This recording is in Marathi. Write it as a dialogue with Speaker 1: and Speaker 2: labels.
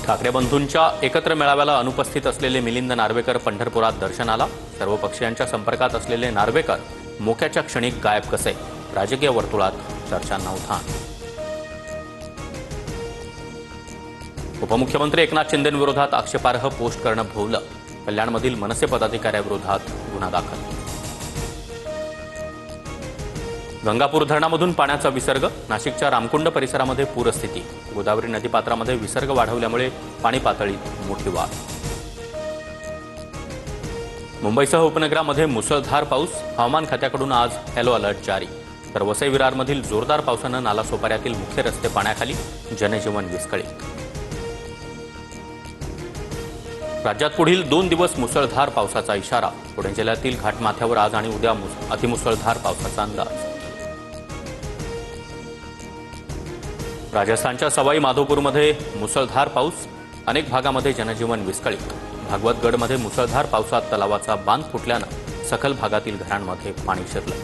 Speaker 1: ठाकरे बंधूंच्या एकत्र मेळाव्याला अनुपस्थित असलेले मिलिंद नार्वेकर पंढरपुरात दर्शनाला. सर्व पक्षीयांच्या संपर्कात असलेले नार्वेकर मोक्याच्या क्षणी गायब कसे? राजकीय वर्तुळात चर्चांना उधाण. उपमुख्यमंत्री एकनाथ शिंदेंविरोधात आक्षेपार्ह पोस्ट करणं भोवलं. कल्याणमधील मनसे पदाधिकाऱ्याविरोधात गुन्हा दाखल. गंगापूर धरणामधून पाण्याचा विसर्ग. नाशिकच्या रामकुंड परिसरामध्ये पूरस्थिती. गोदावरी नदीपात्रामध्ये विसर्ग वाढवल्यामुळे पाणी पातळीत मोठी वाढ. मुंबईसह उपनगरामध्ये मुसळधार पाऊस. हवामान खात्याकडून आज येलो अलर्ट जारी. तर वसई विरारमधील जोरदार पावसानं नालासोपाऱ्यातील मुख्य रस्ते पाण्याखाली. जनजीवन विस्कळीत. राज्यात पुढील 2 दिवस मुसळधार पावसाचा इशारा. पुणे जिल्ह्यातील घाटमाथ्यावर आज आणि उद्या अतिमुसळधार पावसाचा अंदाज. राजस्थानच्या सवाई माधोपूरमध्ये मुसळधार पाऊस. अनेक भागामध्ये जनजीवन विस्कळीत. भागवतगडमध्ये मुसळधार पावसात तलावाचा बांध फुटल्यानं सखल भागातील घरांमध्ये पाणी शिरलं.